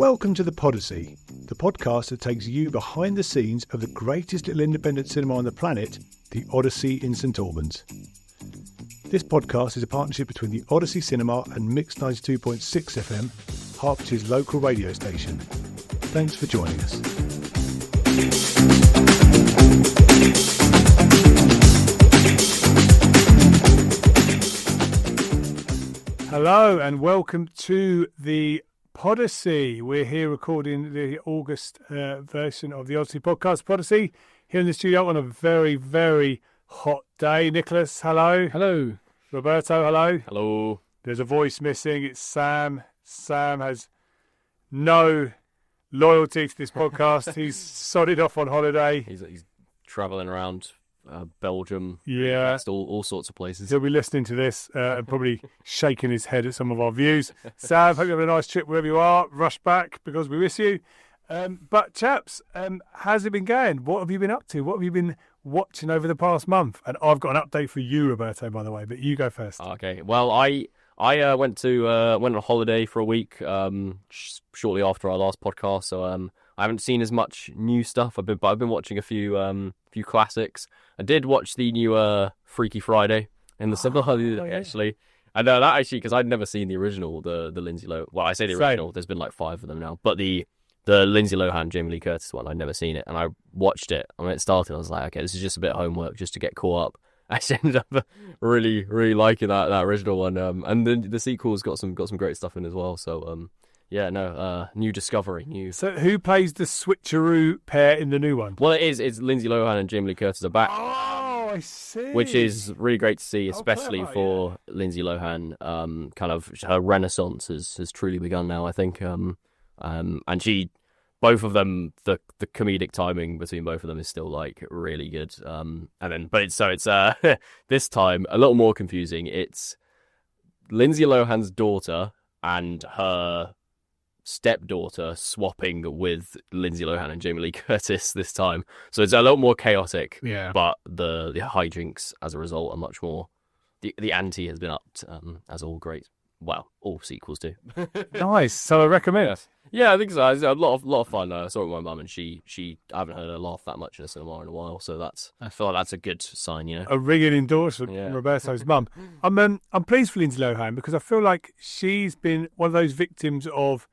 Welcome to the Podyssey, the podcast that takes you behind the scenes of the greatest little independent cinema on the planet, the Odyssey in St Albans. This podcast is a partnership between the Odyssey Cinema and Mix 92.6 FM, Hertfordshire's local radio station. Thanks for joining us. Hello and welcome to the Podyssey. We're here recording the August version of the Odyssey podcast, Podyssey, here in the studio on a very, very hot day. Nicholas, hello. Hello. Roberto, hello. Hello. There's a voice missing. It's Sam. Sam has no loyalty to this podcast. He's sodded off on holiday. He's travelling around Belgium. Yeah. All sorts of places. He'll be listening to this and probably shaking his head at some of our views. Sam, hope you have a nice trip wherever you are. Rush back because we miss you. But chaps, how's it been going? What have you been up to? What have you been watching over the past month? And I've got an update for you, Roberto, by the way, but you go first. Okay. Well, I went on a holiday for a week shortly after our last podcast, so I haven't seen as much new stuff. I've been watching a few classics. I did watch the new Freaky Friday in the cinema actually. And that actually, because I'd never seen the original, the Lindsay Lohan. Well, I say the original. Same. There's been like 5 of them now, but the Lindsay Lohan, Jamie Lee Curtis one, I'd never seen it, and I watched it. And when it started, I was like, okay, this is just a bit of homework just to get caught up. I ended up really, really liking that original one, and then the sequel's got some great stuff in as well. So new discovery. So who plays the switcheroo pair in the new one? Well, it's Lindsay Lohan and Jamie Lee Curtis are back. Oh, I see. Which is really great to see, especially for Lindsay Lohan. Kind of her renaissance has truly begun now, I think. And both of them, the comedic timing between both of them is still like really good. It's this time a little more confusing. It's Lindsay Lohan's daughter and her stepdaughter swapping with Lindsay Lohan and Jamie Lee Curtis this time, so it's a little more chaotic. Yeah, but the hijinks as a result are much more. The ante has been upped, as all sequels do. Nice. So I recommend. Yes. Yeah, I think so. It's a lot of fun. I saw it with my mum, and she I haven't heard her laugh that much in a cinema in a while, so I feel like that's a good sign, you know. A ringing endorsement from Roberto's mum. I'm pleased for Lindsay Lohan because I feel like she's been one of those victims of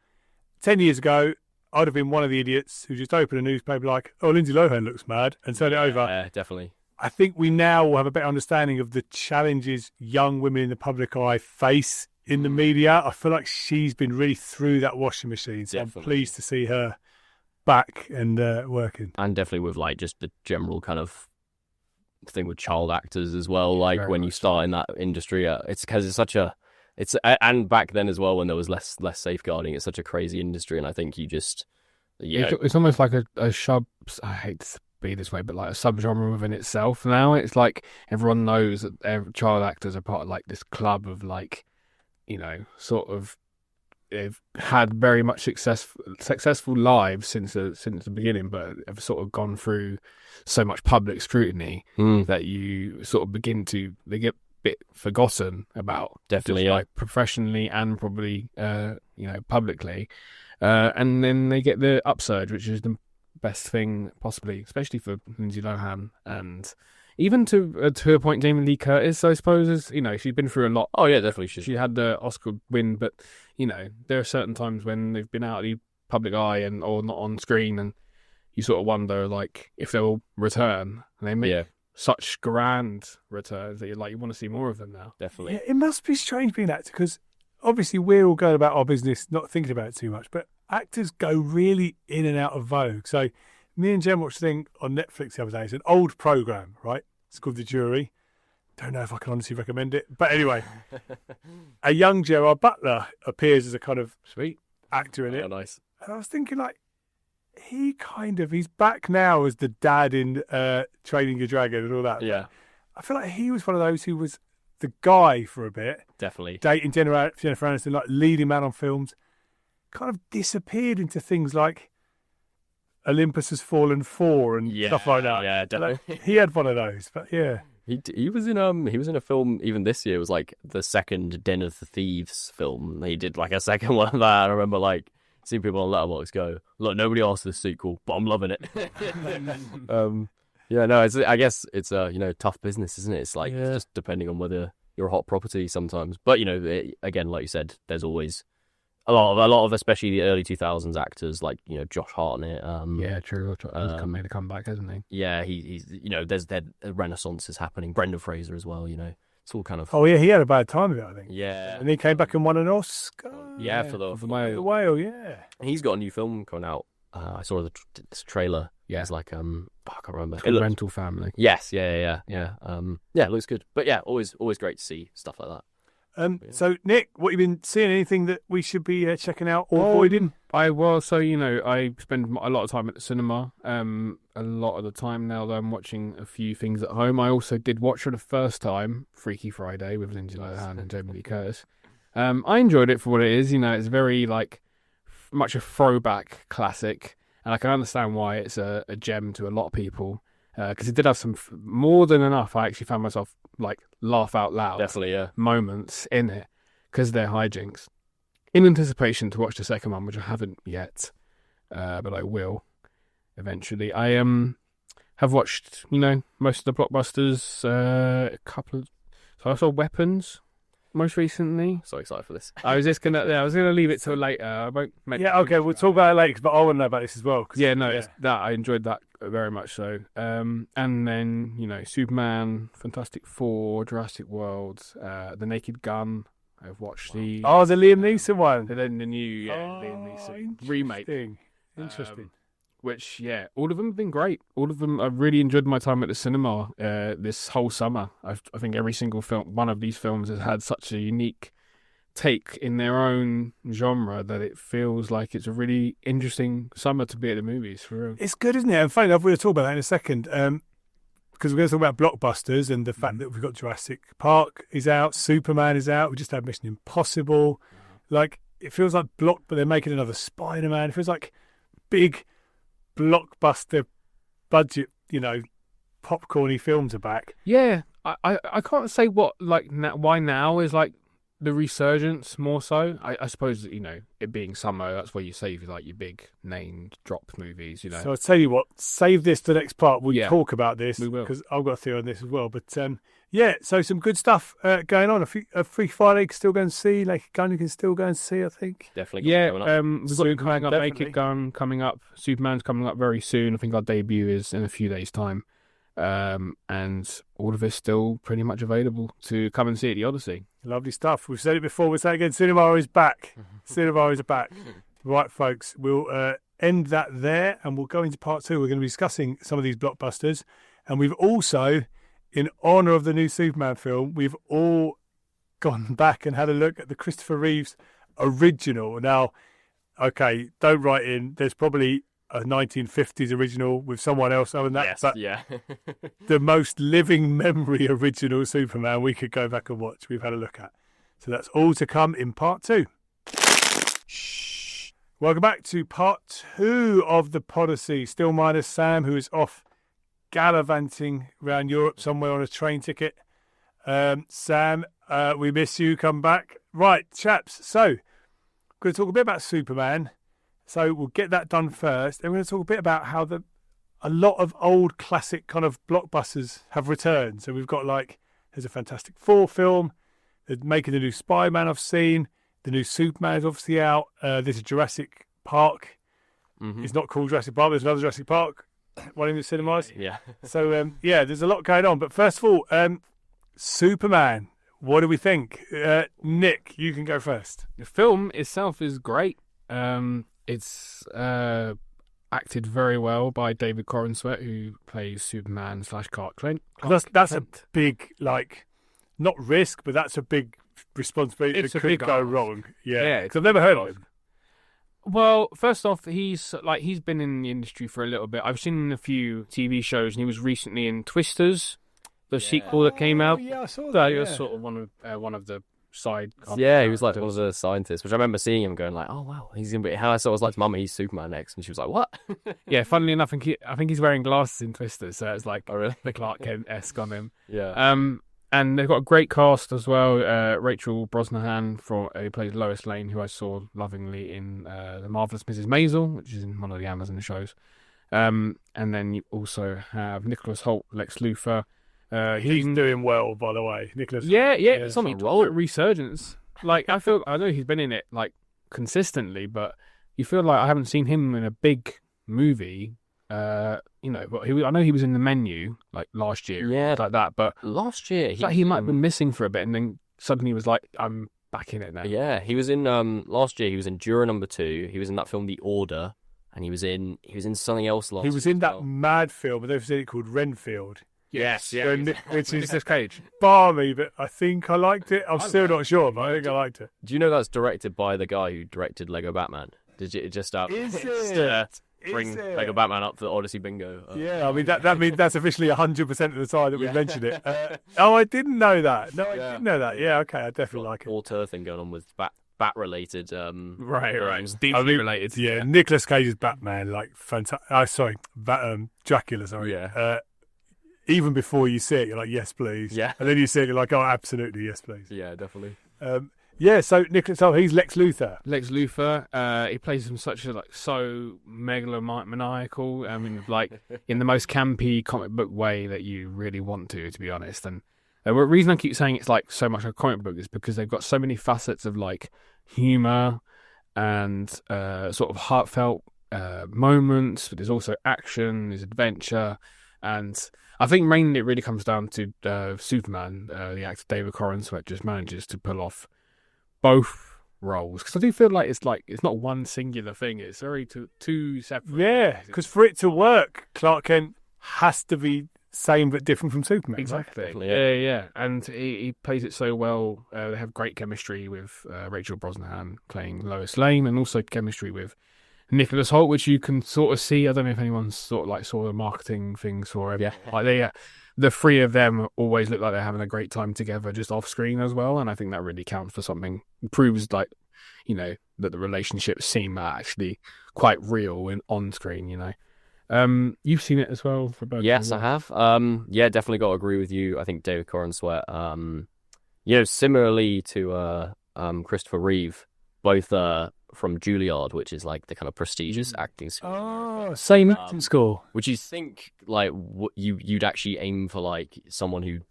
10 years ago. I'd have been one of the idiots who just opened a newspaper like, oh, Lindsay Lohan looks mad, and turn it over. Yeah, definitely. I think we now will have a better understanding of the challenges young women in the public eye face in the media. I feel like she's been really through that washing machine, so definitely. I'm pleased to see her back and working. And definitely with like just the general kind of thing with child actors as well. Like when you start in that industry, it's because it's and back then as well when there was less safeguarding. It's such a crazy industry, and I think you just it's almost like a sub. I hate to be this way, but like a subgenre within itself. Now it's like everyone knows that child actors are part of like this club of like, you know, sort of they've had very much successful lives since the beginning, but have sort of gone through so much public scrutiny that you sort of they get a bit forgotten about. Definitely, just, like professionally and probably publicly, and then they get the upsurge, which is the best thing possibly, especially for Lindsay Lohan and even to a point Jamie Lee Curtis, I suppose, is, you know, she's been through a lot. Oh yeah, definitely. She had the Oscar win, but you know, there are certain times when they've been out of the public eye or not on screen, and you sort of wonder like if they'll return. And they make such grand returns that you want to see more of them now. Definitely. Yeah, it must be strange being an actor because obviously we're all going about our business, not thinking about it too much, but actors go really in and out of vogue. So me and Jen watched a thing on Netflix the other day. It's an old programme, right? It's called The Jury. Don't know if I can honestly recommend it. But anyway, a young Gerard Butler appears as a kind of sweet actor in it. Oh, nice. And I was thinking, like, he's back now as the dad in Training Your Dragon and all that. Yeah. I feel like he was one of those who was the guy for a bit. Definitely. Dating Jennifer Aniston, like leading man on films. Kind of disappeared into things like Olympus Has Fallen 4 and stuff like that. Yeah, definitely. Like, he had one of those, but yeah. He was in a film even this year. It was like the second Den of the Thieves film. He did like a second one of that. I remember like seen people on Letterboxd go, look, nobody asked for the sequel, but I'm loving it. Yeah, no, I guess it's tough business, isn't it? It's like it's just depending on whether you're a hot property sometimes. But again, like you said, there's always a lot of especially the early 2000s actors like Josh Hartnett. Yeah, true. He's made a comeback, hasn't he? Yeah, he's there's a renaissance is happening. Brendan Fraser as well. It's all kind of. Oh yeah, he had a bad time of it, I think. Yeah, and he came back and won an Oscar. Yeah, for the whale. Yeah, he's got a new film coming out. I saw this trailer. Yeah, it's like I can't remember. It's called Rental Family. Yes, yeah. It looks good. But yeah, always great to see stuff like that. So Nick, what have you been seeing? Anything that we should be checking out or avoiding? I spend a lot of time at the cinema. A lot of the time now that I'm watching a few things at home. I also did watch for the first time Freaky Friday with Lindsay Lohan and Jamie Lee Curtis. I enjoyed it for what it is. It's very much a throwback classic, and I can understand why it's a gem to a lot of people. Because it did have some more than enough. I actually found myself laugh out loud, definitely, moments in it because they're hijinks. In anticipation to watch the second one, which I haven't yet, but I will eventually. I have watched most of the blockbusters. So I saw Weapons most recently. So excited for this. I was gonna leave it till later. I won't. Okay, we'll talk about it later. But I want to know about this as well. I enjoyed that very much so. And then Superman, Fantastic Four, Jurassic World, The Naked Gun. I've watched the Liam Neeson one. And then the new Liam Neeson remake. Interesting. Which all of them have been great. All of them. I've really enjoyed my time at the cinema this whole summer. I think every single one of these films has had such a unique take in their own genre that it feels like it's a really interesting summer to be at the movies. For real. It's good, isn't it? And funny enough, we'll talk about that in a second. Because we're going to talk about blockbusters and the fact that we've got Jurassic Park is out, Superman is out. We just had Mission Impossible. It feels like but they're making another Spider-Man. It feels like big blockbuster budget, popcorny films are back. Yeah, I can't say what why now is the resurgence more so. I suppose it being summer, that's where you save your big name drop movies. So I'll tell you what, save this to the next part. We'll talk about this. We will, because I've got a theory on this as well. But so some good stuff going on. A Free Friday you can still go and see. Naked Gun you can still go and see, I think. Definitely. Yeah, we've got Naked Gun coming up. Superman's coming up very soon. I think our debut is in a few days' time. And all of it's still pretty much available to come and see at the Odyssey. Lovely stuff. We've said it before. We'll say it again. Cinema is back. Cinema is back. Right, folks. We'll end that there, and we'll go into part two. We're going to be discussing some of these blockbusters, and we've also, in honour of the new Superman film, we've all gone back and had a look at the Christopher Reeves original. Now, okay, don't write in. There's probably a 1950s original with someone else other than that. Yes, but yeah. the most living memory original Superman we could go back and watch, we've had a look at. So that's all to come in part two. Welcome back to part two of the Podyssey. Still minus Sam, who is off gallivanting around Europe somewhere on a train ticket. Sam, we miss you. Come back. Right, chaps. So, we're going to talk a bit about Superman. So we'll get that done first. And we're going to talk a bit about how a lot of old classic kind of blockbusters have returned. So we've got there's a Fantastic Four film. They're making the new Spider-Man I've seen. The new Superman is obviously out. There's a Jurassic Park. Mm-hmm. It's not called Jurassic Park. There's another Jurassic Park. One in the cinemas. Yeah. So, there's a lot going on. But first of all, Superman. What do we think? Nick, you can go first. The film itself is great. It's acted very well by David Corenswet, who plays Superman / Clark Kent. That's a big, not risk, but that's a big responsibility that could go wrong. Yeah, because I've never heard of him. Well, first off, he's been in the industry for a little bit. I've seen him in a few TV shows, and he was recently in Twisters, the sequel that came out. Yeah, I saw that. He was sort of one of the side. Yeah, he was one of the scientists, which I remember seeing him going oh wow, he's gonna be. How I sort of was Mum, he's Superman next, and she was like, what? Yeah, funnily enough, I think he's wearing glasses in Twisters, so it's oh really, the Clark Kent-esque on him. Yeah. And they've got a great cast as well. Rachel Brosnahan who plays Lois Lane, who I saw lovingly in The Marvelous Mrs. Maisel, which is in one of the Amazon shows. And then you also have Nicholas Hoult, Lex Luthor. He's doing well, by the way, Nicholas. Yeah. Something role resurgence. Like I know he's been in it like consistently, but you feel like I haven't seen him in a big movie. But I know he was in The Menu like last year, like that. But last year, he might have been missing for a bit, and then suddenly was like, "I'm back in it now." Yeah, he was in last year. He was in Juror Number 2. He was in that film The Order, and he was in something else last. He was in that mad film, but they've seen it called Renfield. Yes, which is Nicolas Cage. Balmy, but I think I liked it. I'm still not sure, but I think I liked it. Do you know that's directed by the guy who directed Lego Batman? Did you just Is it? bring Lego Batman up to the Odyssey bingo? Yeah, I mean that means that's officially 100% of the time that we mentioned it. I didn't know that. No, I didn't know that. Yeah, okay, I definitely like it. Auteur thing going on with bat related. Right. Deeply related. Yeah, Nicolas Cage's Batman, like fantastic. Dracula. Sorry. Yeah. Even before you see it, you're like, yes, please. Yeah. And then you see it, you're like, oh, absolutely, yes, please. Yeah, definitely. So Nicholas Hoult, he's Lex Luthor. Lex Luthor, he plays him so megalomaniacal. I mean, like in the most campy comic book way that you really want to be honest. And the reason I keep saying it's like so much like a comic book is because they've got so many facets of like humor and sort of heartfelt moments. But there's also action, there's adventure, and I think mainly it really comes down to Superman, the actor David Corenswet just manages to pull off both roles, because I do feel like it's not one singular thing, it's very two separate. Yeah, because for it to work, Clark Kent has to be same but different from Superman. Exactly. Right? Yeah. And he plays it so well. They have great chemistry with Rachel Brosnahan playing Lois Lane, and also chemistry with Nicholas Hoult, which you can sort of see. I don't know if anyone's sort of like saw the marketing things for it. Yeah. Like the three of them always look like they're having a great time together just off screen as well. And I think that really counts for something. It proves like, that the relationships seem actually quite real on screen, You've seen it as well for both. Yes, I have. Definitely got to agree with you. I think David Corenswet, similarly to Christopher Reeve, both from Juilliard, which is like the kind of prestigious acting school. Oh, same acting school. Which you think like you'd actually aim for like someone who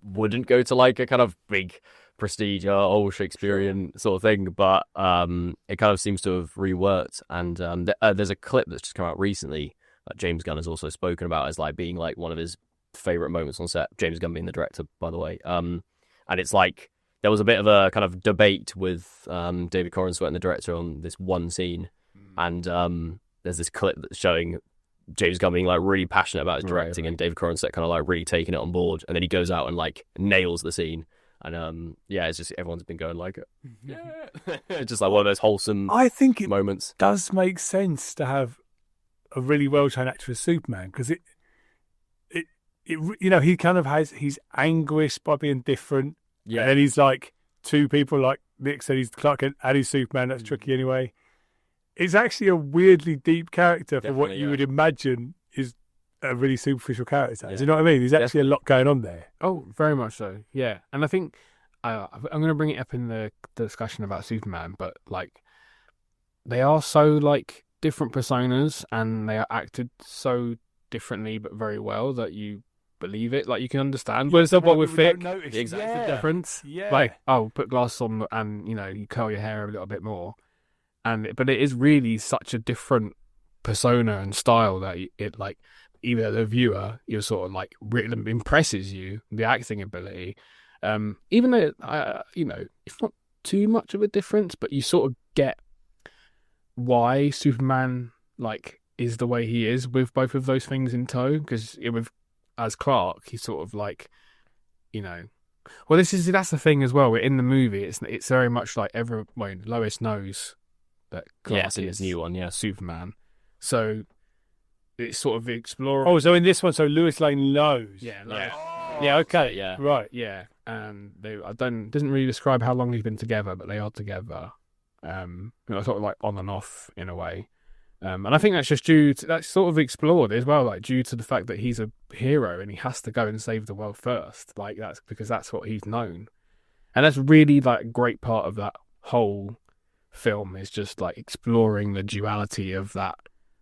wouldn't go to like a kind of big prestige, old Shakespearean sort of thing, but it kind of seems to have reworked. And there's a clip that's just come out recently that James Gunn has also spoken about as like being like one of his favorite moments on set. James Gunn being the director, by the way. And it's like there was a bit of a kind of debate with David Corenswet and the director on this one scene, and there's this clip that's showing James Gunn being like really passionate about his directing, and David Corenswet kind of like really taking it on board, and then he goes out and like nails the scene, and it's just everyone's been going like, yeah, just like one of those wholesome. I think it moments does make sense to have a really well trained actor as Superman, because it he kind of has he's anguished by being different. Yeah, and then he's like two people, like Nick said, he's Clark Kent and he's Superman. That's tricky anyway. It's actually a weirdly deep character for what you would imagine is a really superficial character. Do you know what I mean? There's actually a lot going on there. Oh, very much so. Yeah, and I think I'm going to bring it up in the discussion about Superman, but like they are so like different personas, and they are acted so differently but very well that you believe it, like you can understand. Whereas what with Vic, the exact difference. Yeah. Like, put glasses on and you curl your hair a little bit more, but it is really such a different persona and style that it like either the viewer, you're sort of like really impresses you, the acting ability, even though it's not too much of a difference, but you sort of get why Superman like is the way he is with both of those things in tow, because as Clark, he's sort of like, well, that's the thing as well. We're in the movie. It's very much like Lois knows that Clark is his new one, Superman. So it's sort of exploring. Oh, so in this one, so Lois Lane knows. Yeah. Yeah. Okay. Yeah. Right. Yeah. And doesn't really describe how long they've been together, but they are together. Sort of like on and off in a way. And I think that's just that's sort of explored as well, like due to the fact that he's a hero and he has to go and save the world first. Like that's because that's what he's known. And that's really like a great part of that whole film is just like exploring the duality of that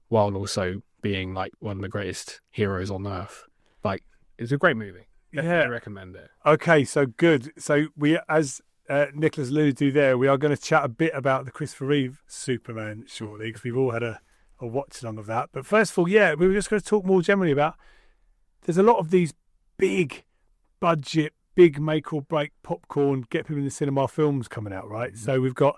while also being like one of the greatest heroes on earth. Like it's a great movie. Yeah. I recommend it. Okay, so good. So we, as Nicholas alluded to there, we are going to chat a bit about the Christopher Reeve Superman shortly because we've all had a watch along of that. But first of all, yeah, we were just going to talk more generally about there's a lot of these big budget, big make or break popcorn, get people in the cinema films coming out, right? Mm-hmm. So we've got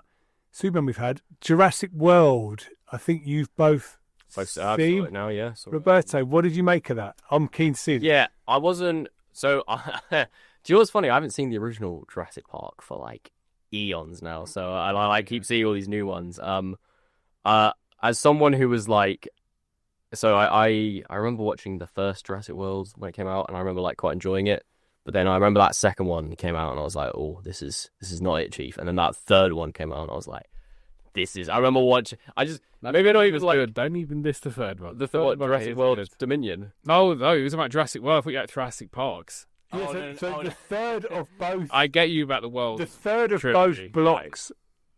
Superman, we've had Jurassic World. I think you've both seen now, yeah. Sorry. Roberto, what did you make of that? I'm keen to see it. Yeah, I wasn't. So, do you know what's funny? I haven't seen the original Jurassic Park for like eons now. So I like keep seeing all these new ones. As someone who was like, so I remember watching the first Jurassic World when it came out, and I remember like quite enjoying it. But then I remember that second one came out, and I was like, oh, this is not it, Chief. And then that third one came out, and I was like, this is. I remember watching. Maybe I don't even like. Good. Don't even diss the third one. The third one, Jurassic World Dominion. No, it was about Jurassic World. I thought you had Jurassic Parks. Yeah, so the third of both. I get you about the world. The third of trilogy. both blocks.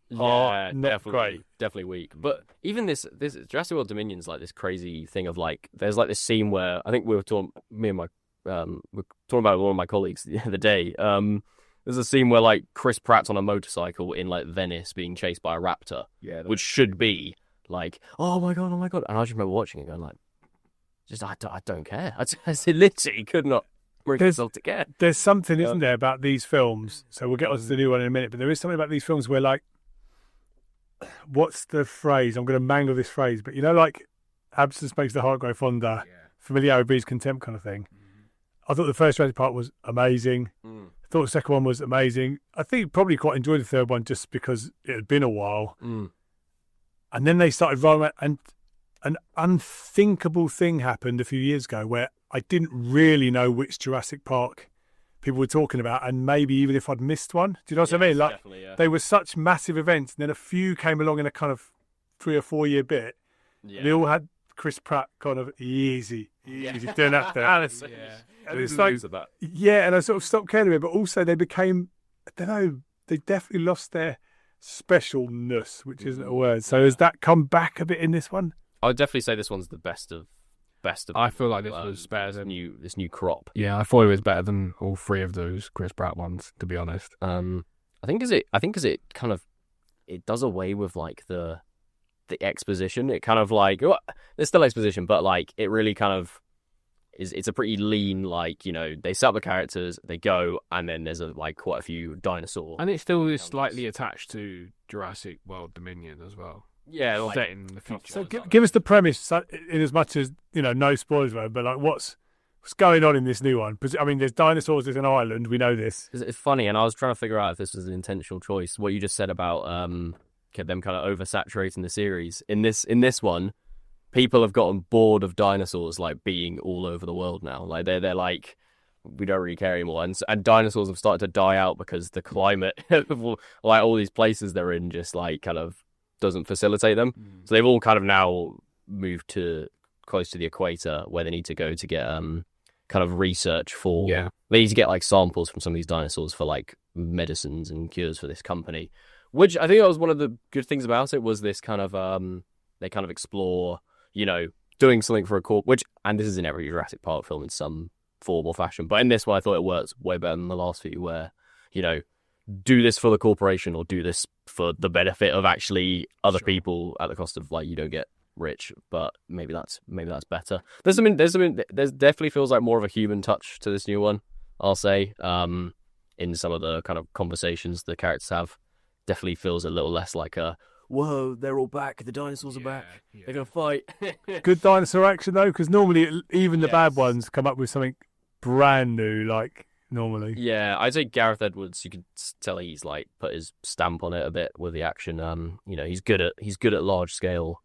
Yeah, not great. Definitely weak. But even this Jurassic World Dominion's like this crazy thing of like, there's like this scene where I think we were talking, me and my, we're talking about it with one of my colleagues the other day. There's a scene where like Chris Pratt's on a motorcycle in like Venice being chased by a raptor, which should be like, oh my god, and I just remember watching it going like, I don't care. I literally could not bring myself to care. There's something, isn't there, about these films? So we'll get on to the new one in a minute, but there is something about these films where like, what's the phrase? I'm going to mangle this phrase, but you know, like absence makes the heart grow fonder. Familiarity breeds contempt, kind of thing. I thought the first Jurassic Park was amazing. I thought the second one was amazing. I think probably quite enjoyed the third one just because it had been a while. And then they started rolling out, and an unthinkable thing happened a few years ago where I didn't really know which Jurassic Park people were talking about, and maybe even if I'd missed one. Do you know what I mean? Like they were such massive events, and then a few came along in a kind of 3 or 4 year bit. They all had Chris Pratt kind of easy doing after. And it's like, and I sort of stopped caring about it, but also they became, I don't know, they definitely lost their specialness, which isn't a word. So has that come back a bit in this one? I would definitely say this one's the best of. I feel like this was better than this new crop. Yeah, I thought it was better than all three of those Chris Pratt ones, to be honest. I think because it kind of it does away with like the exposition. It kind of like there's still exposition, but like it really kind of it's a pretty lean, like, you know, they set up the characters, they go, and then there's like quite a few dinosaur. And it still is slightly attached to Jurassic World Dominion as well. Yeah, like, set in the future. So give us the premise, in as much as, you know, no spoilers, but like what's going on in this new one? I mean, there's dinosaurs, there's an island, we know this. It's funny, and I was trying to figure out if this was an intentional choice. What you just said about them kind of oversaturating the series. In this one, people have gotten bored of dinosaurs like being all over the world now. Like they're like, we don't really care anymore, and dinosaurs have started to die out because the climate, like all these places they're in, just like kind of doesn't facilitate them. So they've all kind of now moved to close to the equator where they need to go to get kind of research for. Yeah. They need to get like samples from some of these dinosaurs for like medicines and cures for this company. Which I think that was one of the good things about it, was this kind of they kind of explore, you know, doing something for a corp. And this is in every Jurassic Park film in some form or fashion, but in this one I thought it works way better than the last few, where, you know, do this for the corporation or do this for the benefit of actually other people at the cost of, like, you don't get rich. But maybe that's better. There's definitely feels like more of a human touch to this new one, I'll say. In some of the kind of conversations the characters have, definitely feels a little less like a, whoa, they're all back, the dinosaurs are back, they're gonna fight. Good dinosaur action though, because normally even the bad ones come up with something brand new, like normally. Yeah, I'd say Gareth Edwards, you could tell he's like put his stamp on it a bit with the action. You know, he's good at large scale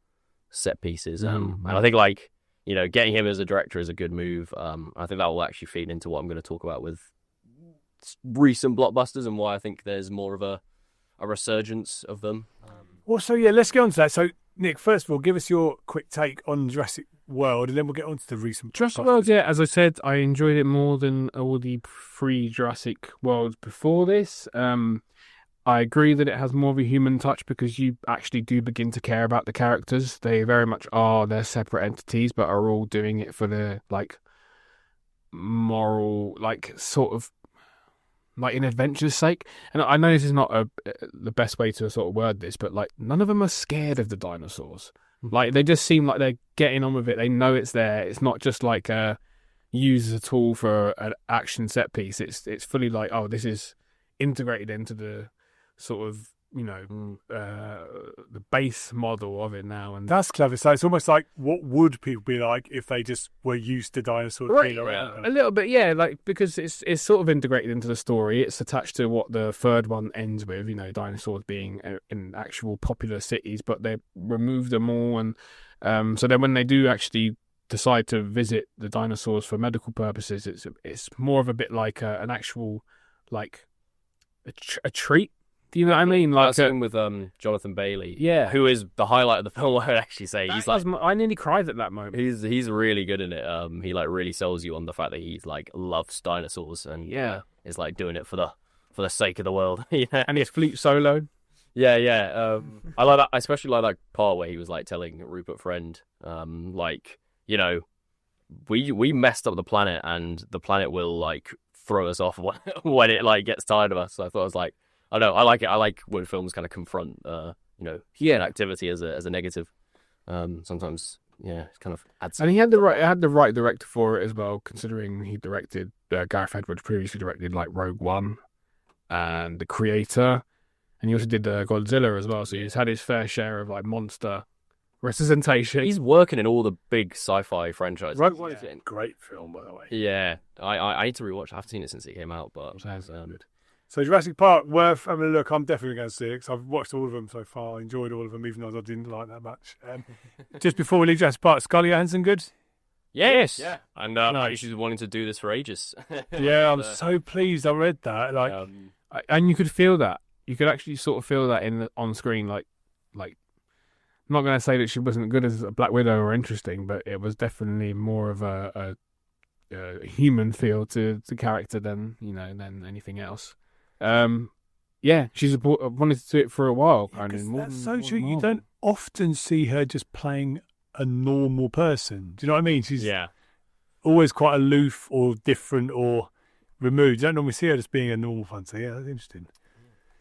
set pieces. And I think, like, you know, getting him as a director is a good move. I think that will actually feed into what I'm going to talk about with recent blockbusters and why I think there's more of a resurgence of them. Well, so yeah, let's get on to that. So Nick, first of all, give us your quick take on Jurassic World, and then we'll get on to the recent Jurassic podcasts. World, yeah, as I said, I enjoyed it more than all the pre-Jurassic Worlds before this. I agree that it has more of a human touch because you actually do begin to care about the characters. They very much are their separate entities, but are all doing it for the like moral, like sort of like an adventure's sake. And I know this is not the best way to sort of word this, but like none of them are scared of the dinosaurs. Like they just seem like they're getting on with it. They know it's there. It's not just like used as a tool for an action set piece. It's fully like, oh, this is integrated into the sort of, you know, the base model of it now. And That's clever. So it's almost like, what would people be like if they just were used to dinosaurs right, being around? a little bit, yeah, like because it's sort of integrated into the story. It's attached to what the third one ends with, you know, dinosaurs being in actual popular cities, but they removed them all, and so then when they do actually decide to visit the dinosaurs for medical purposes, it's more of a bit like an actual like a treat. Do you know what I mean? Like That's him with Jonathan Bailey, yeah, who is the highlight of the film. I would actually say he's like, I nearly cried at that moment. he's really good in it. He like really sells you on the fact that he like loves dinosaurs and Yeah, is like doing it for the sake of the world. Yeah, and his flute solo. yeah. I like that. I especially like that part where he was like telling Rupert Friend, like, you know, we messed up the planet and the planet will like throw us off when it like gets tired of us. So I thought I was like, I know, I like it. I like when films kind of confront, you know, human activity as a negative. Sometimes, yeah, it kind of adds. And he had the right director for it as well, considering he directed Gareth Edwards previously directed like Rogue One and The Creator, and he also did Godzilla as well. So he's had his fair share of like monster representation. He's working in all the big sci-fi franchises. Rogue One is a great film, by the way. Yeah, I need to rewatch. I haven't seen it since it came out, but So Jurassic Park, worth having a look. I'm definitely going to see it because I've watched all of them so far. I enjoyed all of them, even though I didn't like that much. Just before we leave Jurassic Park, Scarlett Johansson good? yes, Yeah. and Nice. she's wanting to do this for ages. Yeah, I'm so pleased I read that. Like, And you could feel that. You could actually sort of feel that on screen. Like, I'm not going to say that she wasn't good as a Black Widow or interesting, but it was definitely more of a human feel to the character than anything else. Yeah, she's wanted to do it for a while. Kind of. that's so true. You don't often see her just playing a normal person. Do you know what I mean? She's always quite aloof or different or removed. You don't normally see her just being a normal fan. So yeah, that's interesting.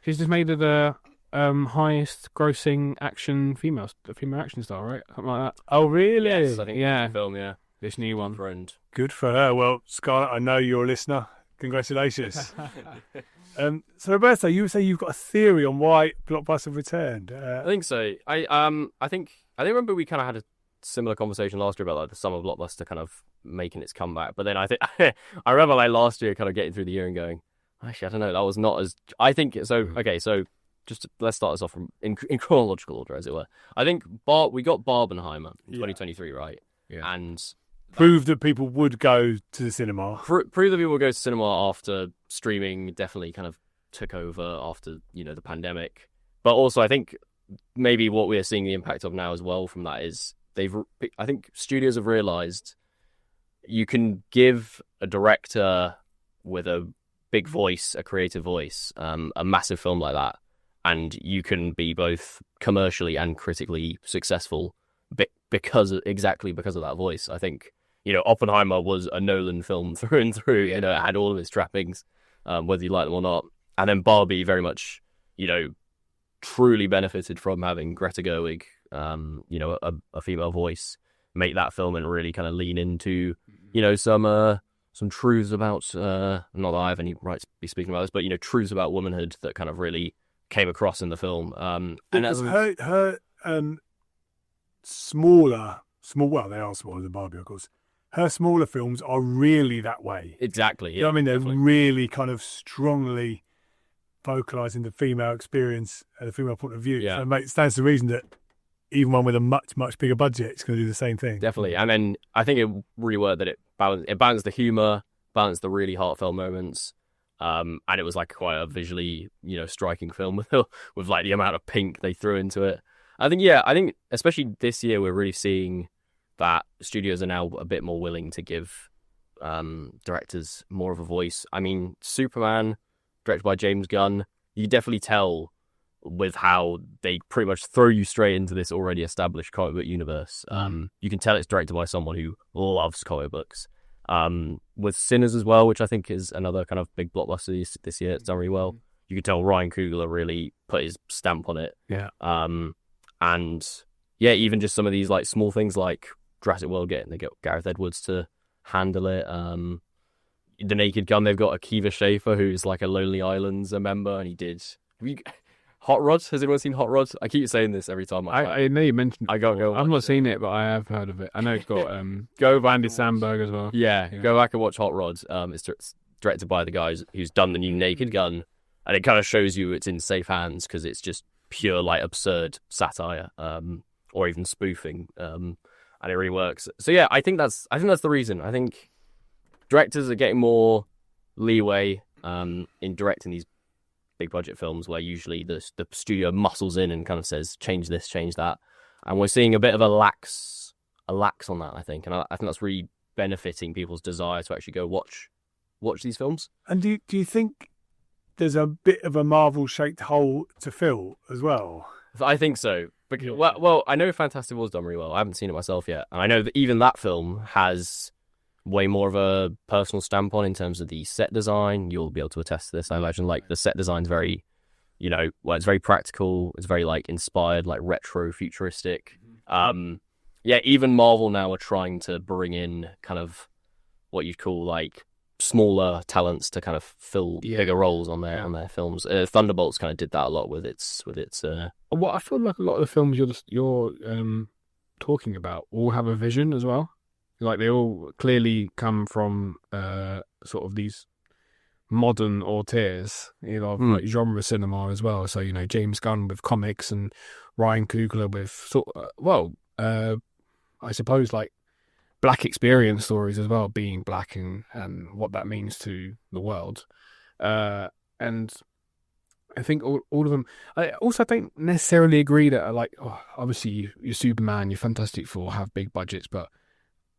She's just made her the highest grossing female action star, right? Something like that. Oh really? Yes, I think Yeah. the film, yeah. This new one. Friend. Good for her. Well, Scarlett, I know you're a listener. Congratulations. So Roberto, you say you've got a theory on why Blockbuster returned. I think so. I think remember we kind of had a similar conversation last year about like the summer Blockbuster kind of making its comeback. But then I think I remember like last year kind of getting through the year and going, actually, I don't know, that was not as I think so. Okay, so let's start this off in chronological order, as it were. I think we got Barbenheimer in 2023, right? Yeah. And prove that people would go to the cinema. Prove that people would go to cinema after streaming definitely kind of took over after, you know, the pandemic. But also I think maybe what we're seeing the impact of now as well from that is I think studios have realised you can give a director with a big voice, a creative voice, a massive film like that, and you can be both commercially and critically successful because of that voice. I think, you know, Oppenheimer was a Nolan film through and through. You know, it had all of its trappings, whether you like them or not. And then Barbie very much, you know, truly benefited from having Greta Gerwig, you know, a female voice, make that film and really kind of lean into, you know, some truths about, not that I have any right to be speaking about this, but, you know, truths about womanhood that kind of really came across in the film. And as her smaller, well, they are smaller than Barbie, of course. Her smaller films are really that way. Exactly. You know what I mean? They're really kind of strongly vocalising the female experience and the female point of view. Yeah. So it stands to reason that even one with a much, much bigger budget is going to do the same thing. Definitely. And then I think it really worked that it balanced the humour, balanced the really heartfelt moments. And it was like quite a visually, you know, striking film with like the amount of pink they threw into it. I think especially this year we're really seeing that studios are now a bit more willing to give directors more of a voice. I mean, Superman, directed by James Gunn, you definitely tell with how they pretty much throw you straight into this already established comic book universe. You can tell it's directed by someone who loves comic books. With Sinners as well, which I think is another kind of big blockbuster this year. It's done really well. You can tell Ryan Coogler really put his stamp on it. Yeah. And yeah, even just some of these like small things like Jurassic World they get Gareth Edwards to handle it. The Naked Gun, they've got Akiva Schaffer, who's like a Lonely Islands member, and he did. Hot Rod? Has anyone seen Hot Rod? I keep saying this every time. I know you mentioned it. I've not seen it, but I have heard of it. I know it's got Andy Samberg as well. Yeah, go back and watch Hot Rod. It's directed by the guys who's done the new Naked Gun, and it kind of shows you it's in safe hands because it's just pure like absurd satire, or even spoofing, and it really works. So yeah, I think that's the reason. I think directors are getting more leeway in directing these big budget films where usually the studio muscles in and kind of says change this, change that, and we're seeing a bit of a lax on that, I think, and I think that's really benefiting people's desire to actually go watch these films. And do you think there's a bit of a Marvel-shaped hole to fill as well? I think so. Because, well, I know Fantastic Four's done really well. I haven't seen it myself yet, and I know that even that film has way more of a personal stamp on in terms of the set design. You'll be able to attest to this, I imagine. Like the set design's very, it's very practical. It's very like inspired, like retro futuristic. Yeah, even Marvel now are trying to bring in kind of what you'd call like smaller talents to kind of fill bigger roles on their films. Thunderbolts kind of did that a lot with its. What I feel like a lot of the films you're talking about all have a vision as well. Like they all clearly come from sort of these modern auteurs, like genre cinema as well. So James Gunn with comics and Ryan Coogler with I suppose like Black experience stories as well, being black and what that means to the world. And I think all of them. I also don't necessarily agree that obviously your Superman, your Fantastic Four have big budgets, but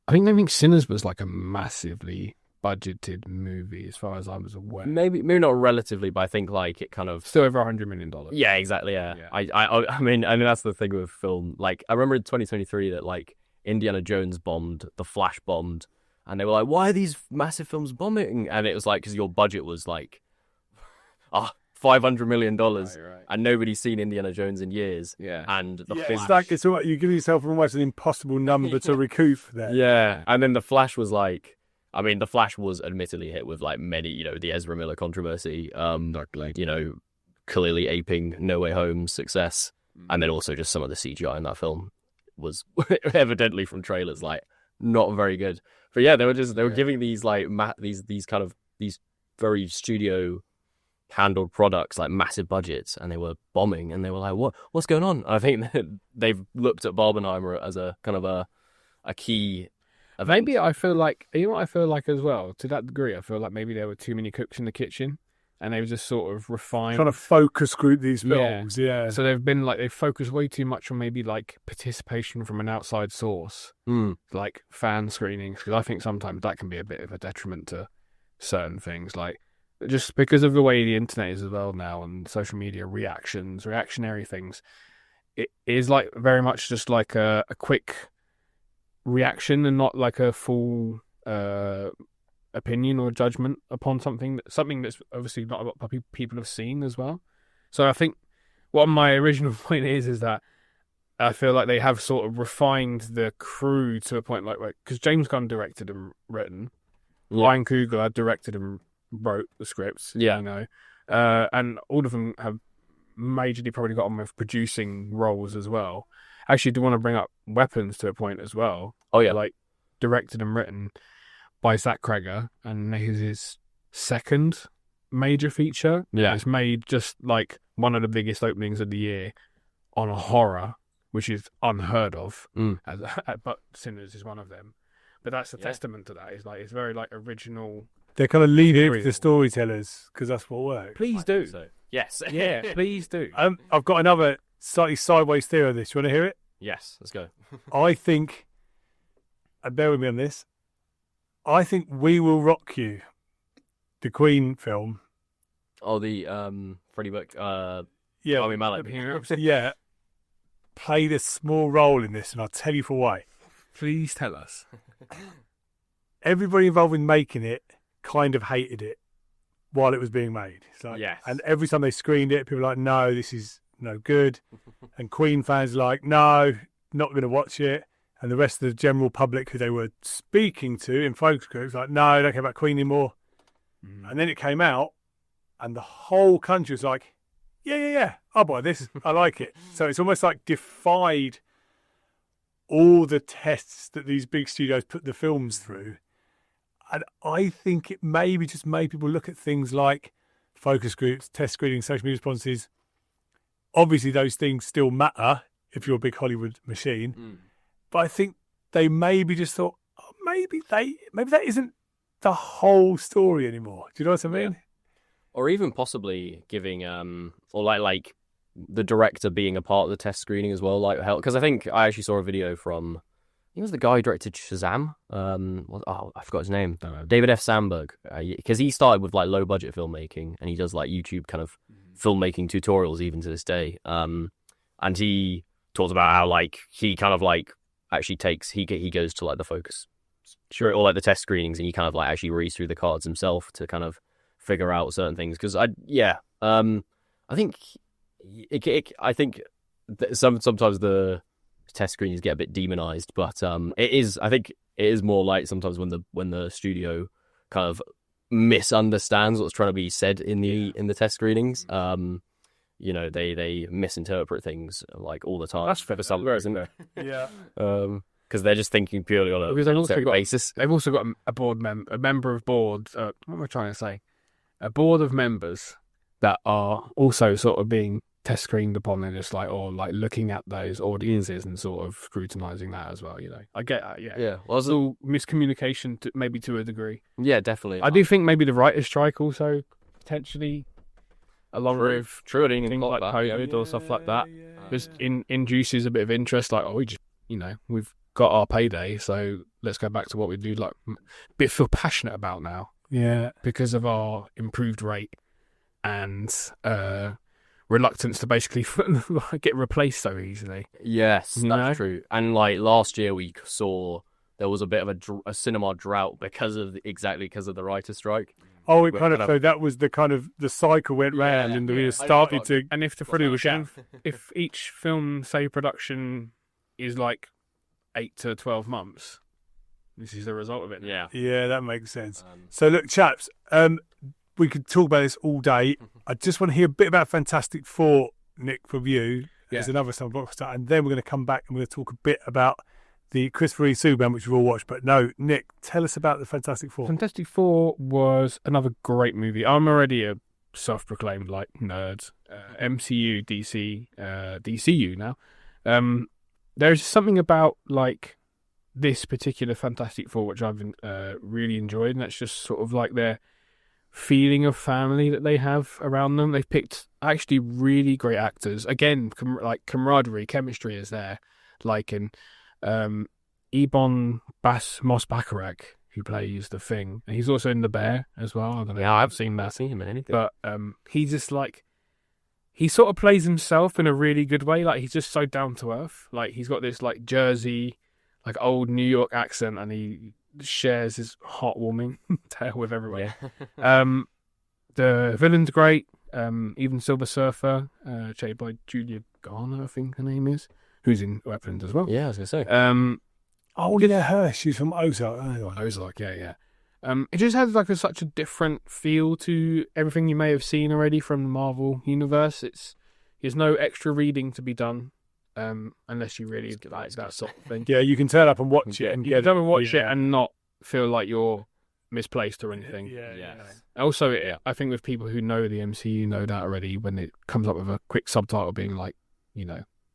I think Sinners was like a massively budgeted movie as far as I was aware. Maybe not relatively, but I think like it kind of still over $100 million. Yeah, exactly. Yeah. I mean that's the thing with film. Like I remember in 2023 that like Indiana Jones bombed, The Flash bombed, and they were like, "Why are these massive films bombing?" And it was like because your budget was like, $500 million, right. And nobody's seen Indiana Jones in years. Yeah, and the Flash. It's all right. You give yourself almost an impossible number to recoup there. Yeah, and then the Flash was like, I mean, the Flash was admittedly hit with like many, the Ezra Miller controversy, clearly aping No Way Home's success, and then also just some of the CGI in that film was evidently from trailers like not very good. But yeah, they were giving these like these very studio handled products like massive budgets, and they were bombing, and they were like, what's going on? And I think they've looked at Barbenheimer as a kind of a key event. Maybe I feel like, what I feel like as well, to that degree, I feel like maybe there were too many cooks in the kitchen, and they were just sort of refined, trying to focus group these films. Yeah. So they've focused way too much on maybe like participation from an outside source, like fan screenings, because I think sometimes that can be a bit of a detriment to certain things, like just because of the way the internet is as well now, and social media reactionary things. It is like very much just like a quick reaction and not like a full opinion or judgment upon something that's obviously not what people have seen as well. So I think what my original point is that I feel like they have sort of refined the crew to a point like, because James Gunn directed and written, Ryan Coogler directed and wrote the scripts, and all of them have majorly probably got on with producing roles as well. Actually, I do want to bring up Weapons to a point as well. Oh yeah, like directed and written by Zach Cregger, and his second major feature. Yeah, it's made just like one of the biggest openings of the year on a horror, which is unheard of. But Sinners is one of them. But that's a testament to that. It's very like original. They're kind of leaving it to the storytellers because that's what works. Please do. So. Yes. Yeah, please do. I've got another slightly sideways theory on this. Do you want to hear it? Yes, let's go. I think, and bear with me on this, I think We Will Rock You, the Queen film. Oh, the Freddie Mercury, Yeah, Rami Malek. yeah, played a small role in this, and I'll tell you for why. Please tell us. Everybody involved in making it kind of hated it while it was being made. It's like, Yes. And every time they screened it, people were like, no, this is no good. And Queen fans were like, no, not going to watch it. And the rest of the general public who they were speaking to in focus groups, like, no, I don't care about Queen anymore. And then it came out, and the whole country was like, yeah, I'll buy this. I like it. So it's almost like defied all the tests that these big studios put the films through. And I think it maybe just made people look at things like focus groups, test screening, social media responses. Obviously, those things still matter if you're a big Hollywood machine. But I think they maybe just thought, oh, maybe that isn't the whole story anymore. Do you know what I mean? Yeah. Or even possibly giving, or like the director being a part of the test screening as well, like because I think I actually saw a video from. He was the guy who directed Shazam. I forgot his name. David F. Sandberg. Because he started with like low budget filmmaking, and he does like YouTube kind of filmmaking tutorials even to this day. And he talks about how like he kind of like actually he goes to like the focus, or like the test screenings, and he kind of like actually reads through the cards himself to kind of figure out certain things. Because I think sometimes the test screenings get a bit demonized, but I think it is more like sometimes when the studio kind of misunderstands what's trying to be said in the test screenings. They misinterpret things like all the time. That's fair for some reason, isn't it? Yeah. Because they're just thinking purely on a basis. They've also got a member of board. What am I trying to say? A board of members that are also sort of being test screened upon, and just like looking at those audiences and sort of scrutinizing that as well. I get that. Yeah. Well, it's all miscommunication, maybe to a degree. Yeah, definitely. I do think maybe the writer's strike also potentially, along with things like COVID or stuff like that, just induces a bit of interest. Like, we've got our payday, so let's go back to what we do. Like, feel passionate about now. Yeah, because of our improved rate and reluctance to basically get replaced so easily. Yes, that's true. And like last year, we saw there was a bit of a cinema drought because of the writer's strike. Oh, it kind of so that was the cycle went round, and we started to. And if the production, if each film, say, production is like 8 to 12 months. This is the result of it. Yeah, that makes sense. So look, chaps, we could talk about this all day. I just want to hear a bit about Fantastic Four, Nick, from you. There's another summer blockbuster, and then we're going to come back and we're going to talk a bit about the Christopher Reeve Superman, which we've all watched. But no, Nick, tell us about the Fantastic Four. Fantastic Four was another great movie. I'm already a self-proclaimed nerd. MCU, DC, DCU now. There's something about this particular Fantastic Four which I've really enjoyed, and that's just sort of like their feeling of family that they have around them. They've picked actually really great actors. Again, camaraderie, chemistry is there. In Ebon Moss Bacharach, who plays the Thing, and he's also in The Bear as well. I don't know. Yeah, I've seen that. I've seen him in anything. But he's just he sort of plays himself in a really good way. He's just so down to earth. He's got this Jersey, old New York accent, and he shares his heartwarming tale with everyone. Yeah. The villain's great. Even Silver Surfer, played by Julia Garner, I think her name is, who's in Weapons as well. Yeah, I was going to say. Her. She's from Ozark. Ozark, yeah. It just has such a different feel to everything you may have seen already from the Marvel universe. There's no extra reading to be done. Unless you really like that sort of thing. Yeah, you can turn up and watch it and it and not feel like you're misplaced or anything. Yeah. Also, I think with people who know the MCU know that already when it comes up with a quick subtitle being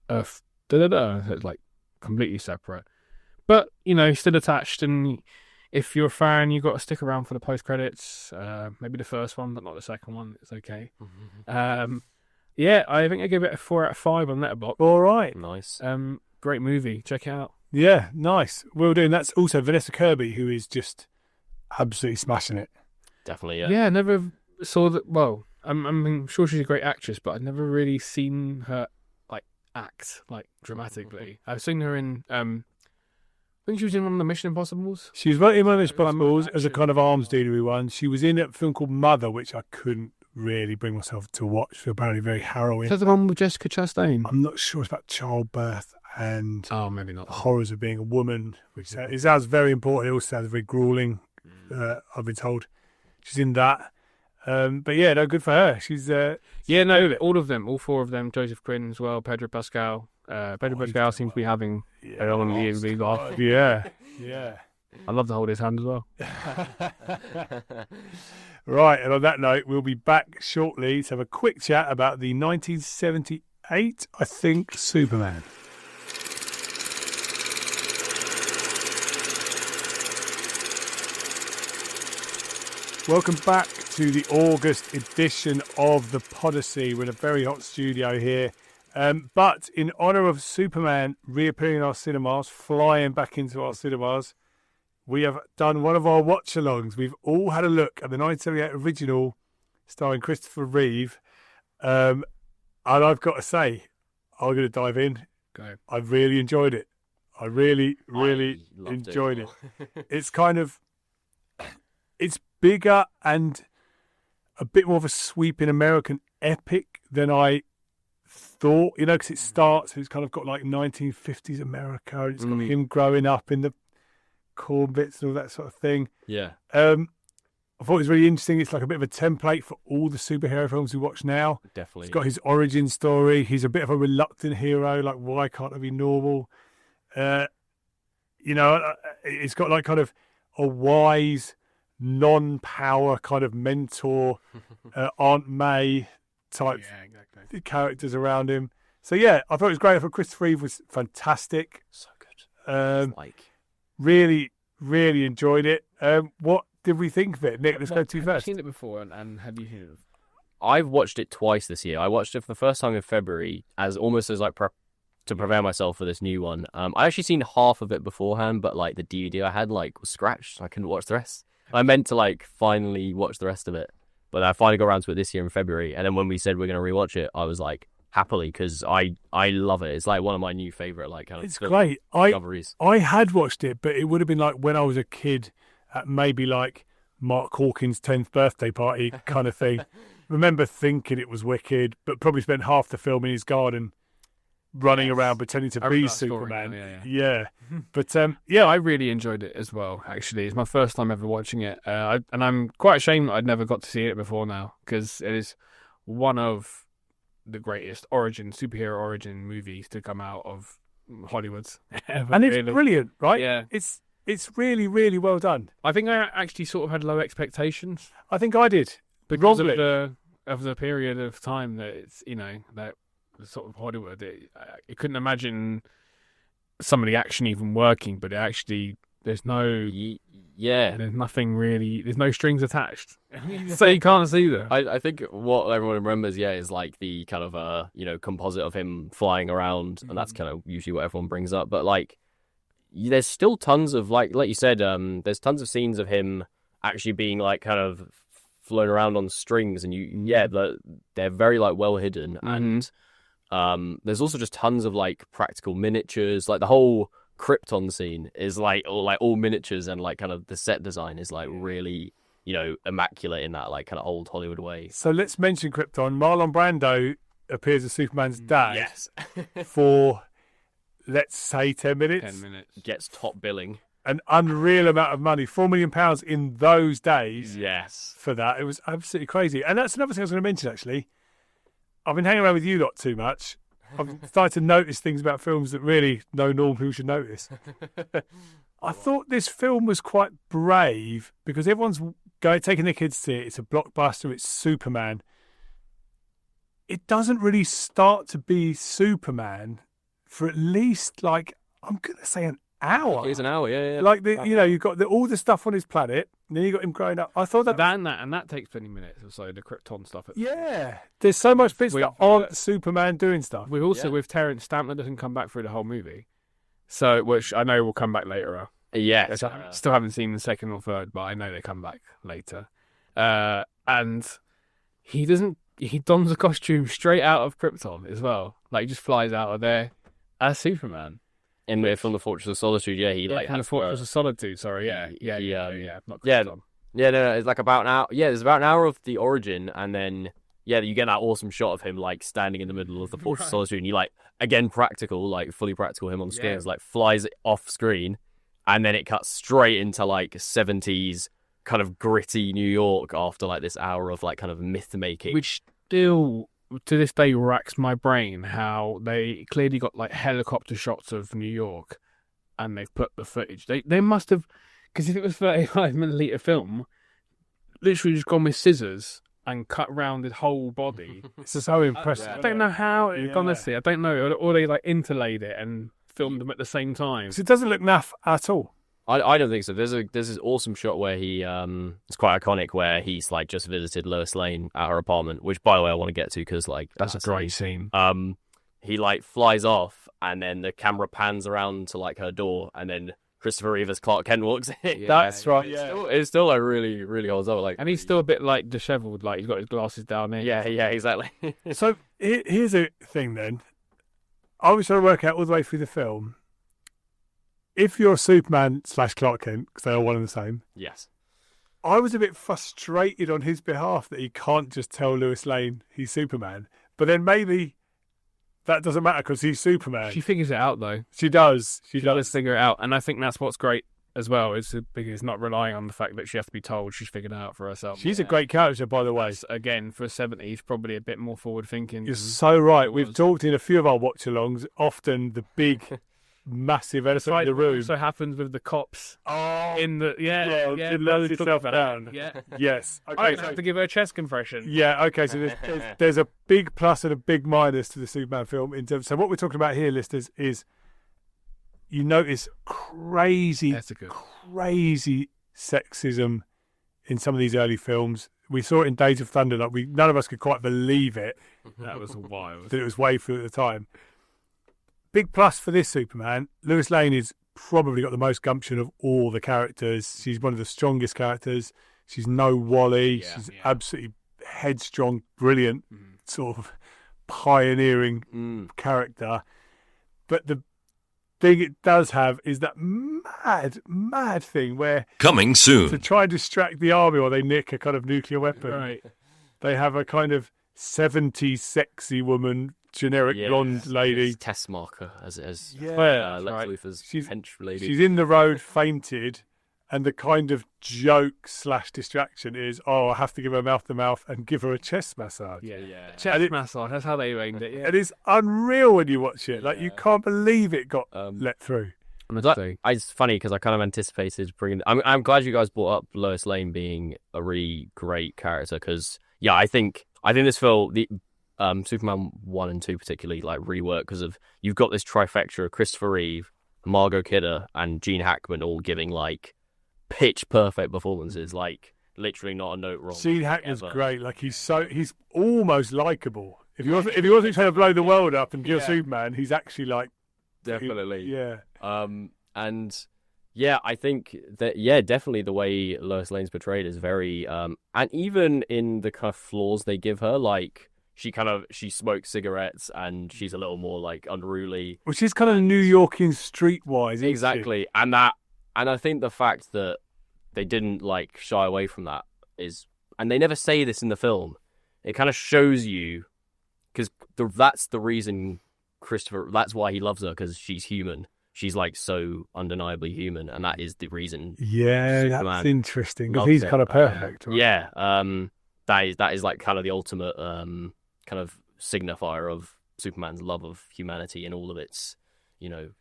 Earth, it's completely separate. But, still attached, and if you're a fan, you've got to stick around for the post-credits. Maybe the first one, but not the second one. It's okay. Yeah, I think I gave it a 4 out of 5 on Letterboxd. All right. Nice. Great movie. Check it out. Yeah, nice. Will do. And that's also Vanessa Kirby, who is just absolutely smashing it. Definitely, yeah. Yeah, I never saw that. Well, I'm sure she's a great actress, but I've never really seen her like act like dramatically. I've seen her in. I think she was in one of the Mission Impossibles. She was in one of those It was more Impossibles as a action. kind of arms dealery one. She was in a film called Mother, which I couldn't really bring myself to watch. So apparently very harrowing. Is that the one with Jessica Chastain? I'm not sure. It's about childbirth and Oh, maybe not. the horrors of being a woman, which it sounds very important. It also sounds very grueling. I've been told she's in that. But yeah, no, good for her. She's Yeah, no, all of them, all 4 of them. Joseph Quinn as well. Pedro Pascal. Pedro Pascal seems to be having a really laugh. yeah, yeah. I love to hold his hand as well. Right, and on that note, we'll be back shortly to have a quick chat about the 1978, I think, Superman. Welcome back to the August edition of the Podyssey. We're in a very hot studio here. But in honour of Superman reappearing in our cinemas, flying back into our cinemas, we have done one of our watch-alongs. We've all had a look at the 1978 original starring Christopher Reeve. And I've got to say, I'm going to dive in. Go. I really enjoyed it. I really I loved enjoyed it. It's kind of... It's bigger and a bit more of a sweeping American epic than I thought, you know, because it starts, it's kind of got like 1950s America, and it's got him growing up in the corn bits and all that sort of thing. Yeah. I thought it was really interesting. It's like a bit of a template for all the superhero films we watch now. Definitely. It's got his origin story. He's a bit of a reluctant hero, like, why can't I be normal? You know, it's got like kind of a wise, non-power kind of mentor, Aunt May type characters around him. So yeah, I thought it was great. I thought Christopher Reeve was fantastic. So good. Really enjoyed it. What did we think of it, Nick? Let's go to you Have first. you seen it before, and have you seen it? I've watched it twice this year. I watched it for the first time in February, as almost as like to prepare myself for this new one. I actually seen half of it beforehand, but like the DVD I had like was scratched. I couldn't watch the rest. I meant to like finally watch the rest of it, but I finally got around to it this year in February. And then when we said we're going to rewatch it, I was like happily, because I love it. It's like one of my new favorite like kind of It's great. discoveries. I had watched it, but it would have been like when I was a kid at maybe like Mark Hawkins' 10th birthday party kind of thing. Remember thinking it was wicked, but probably spent half the film in his garden running around pretending to be Superman. Yeah. But Yeah, I really enjoyed it as well, actually. It's my first time ever watching it. And I'm quite ashamed that I'd never got to see it before now, because it is one of the greatest superhero origin movies to come out of Hollywood ever. and it's really. brilliant, right? Yeah. It's really, really well done. I think I actually sort of had low expectations I think I did. because Wrongly. of the period of time that it's, that sort of Hollywood. I couldn't imagine some of the action even working, but there's nothing really, there's no strings attached. So you can't see them. I think what everyone remembers, is like the kind of composite of him flying around, and that's kind of usually what everyone brings up. But like, there's still tons of like you said, there's tons of scenes of him actually being like kind of flown around on strings, and they're very like well hidden, and there's also just tons of like practical miniatures. Like the whole Krypton scene is like all miniatures, and like kind of the set design is like really immaculate in that like kind of old Hollywood way. So let's mention Krypton. Marlon Brando appears as Superman's dad Yes. for, let's say, 10 minutes. 10 minutes. Gets top billing. An unreal amount of money, £4 million in those days. Yes. For that. It was absolutely crazy. And that's another thing I was going to mention, actually. I've been hanging around with you lot too much. I've started to notice things about films that really no normal people should notice. I thought this film was quite brave because everyone's taking their kids to see it. It's a blockbuster. It's Superman. It doesn't really start to be Superman for at least, like, I'm going to say an hour. It's an hour, yeah. Like you've got all the stuff on his planet, and then you got him growing up. I thought that takes 20 minutes or so. The Krypton stuff. There's so much bits that aren't Superman doing stuff. We also with Terrence Stamp that doesn't come back through the whole movie, so which I know will come back later. Yeah, still haven't seen the second or third, but I know they come back later. And he doesn't. He dons a costume straight out of Krypton as well. Like he just flies out of there as Superman. From the Fortress of Solitude, from the Fortress of Solitude. Sorry, not Krypton. No, it's like about an hour. Yeah, there's about an hour of the origin, and then you get that awesome shot of him like standing in the middle of the Fortress of Solitude, and you like again practical, like fully practical him on the screen, like flies off screen, and then it cuts straight into like 70s kind of gritty New York after like this hour of like kind of myth making, which still to this day racks my brain how they clearly got like helicopter shots of New York and they've put the footage. They must have, because if it was 35mm film, literally just gone with scissors and cut round his whole body. It's so impressive. I don't know how, honestly, I don't know. Or they like interlaid it and filmed them at the same time. So it doesn't look naff at all. I don't think so. There's this awesome shot where he it's quite iconic where he's like just visited Lois Lane at her apartment, which by the way I want to get to because like that's a great scene. He like flies off and then the camera pans around to like her door and then Christopher Reeve as Clark Kent walks in. That's right. It's still like really really holds up. Like, and he's still a bit like dishevelled, like he's got his glasses down there. Yeah, exactly. So here's a thing then. I was trying to work out all the way through the film. If you're Superman / Clark Kent, because they're one and the same, yes, I was a bit frustrated on his behalf that he can't just tell Lois Lane he's Superman. But then maybe that doesn't matter because he's Superman. She figures it out though. She does. She does figure it out, and I think that's what's great as well. Is because not relying on the fact that she has to be told. She's figured it out for herself. She's a great character, by the way. That's, again, for 70s, probably a bit more forward thinking. You're so right. We've talked in a few of our watch-alongs. Often the big. Massive elephant in the room. Also happens with the cops. In the yeah. Loads yourself down. Yeah. Yes. Okay. I have to give her a chest compression. Yeah. Okay. So there's a big plus and a big minus to the Superman film. So what we're talking about here, listeners, is you notice crazy sexism in some of these early films. We saw it in Days of Thunder. Like none of us could quite believe it. That was wild. That it was way through at the time. Big plus for this Superman, Lois Lane is probably got the most gumption of all the characters. She's one of the strongest characters. She's no Wally. She's absolutely headstrong, brilliant, sort of pioneering character. But the thing it does have is that mad thing where coming soon to try and distract the army while they nick a kind of nuclear weapon. Right. They have a kind of 70s sexy woman. Generic blonde lady, test marker as Lex Luthor's hench lady. She's in the road, fainted, and the kind of joke / distraction is, I have to give her mouth to mouth and give her a chest massage. Chest massage. That's how they aimed it. Yeah, it is unreal when you watch it. Like you can't believe it got let through. It's funny because I kind of anticipated bringing. I'm glad you guys brought up Lois Lane being a really great character because I think this film Superman 1 and 2 particularly like rework because of you've got this trifecta of Christopher Reeve, Margot Kidder and Gene Hackman all giving like pitch perfect performances, like literally not a note wrong. Gene Hackman's great. Like he's almost likable. If he wasn't trying to blow the world up and kill Superman, he's actually like definitely. And I think that definitely the way Lois Lane's portrayed is very and even in the kind of flaws they give her, like she smokes cigarettes and she's a little more like unruly, which is kind of New Yorkian streetwise. Exactly, and I think the fact that they didn't like shy away from that is, and they never say this in the film. It kind of shows you because that's the reason Christopher. That's why he loves her because she's human. She's like so undeniably human, and that is the reason. Yeah, Superman that's interesting because he's kind of perfect. Right? Yeah, that is like kind of the ultimate kind of signifier of Superman's love of humanity and all of its,